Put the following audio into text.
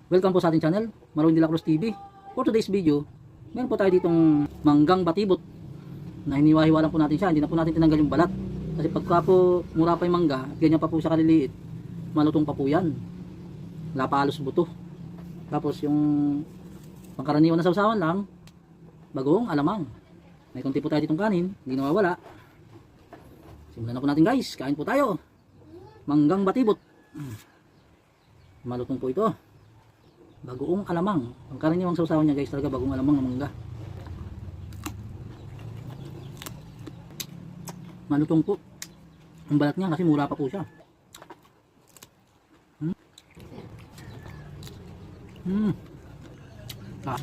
Welcome po sa ating channel, Marwin de la Cruz TV. For today's video, meron po tayo ditong manggang batibot na hiniwa-hiwalan po natin siya. Hindi na po natin tinanggal yung balat. Kasi pagka po mura pa yung mangga, ganyan pa po siya kaliliit, malutong pa po yan. Wala pa halos buto. Tapos yung pangkaraniwan na sausawan lang, bagoong alamang. May konti po tayo ditong kanin, hindi nawawala. Simulan na po natin guys, kain po tayo. Manggang batibot. Malutong po ito. Bagoong alamang. Ang karaniwang sausawan niya guys talaga bagoong alamang ng mangga. Malutong po. Ang balat niya kasi mura pa po siya. Ah.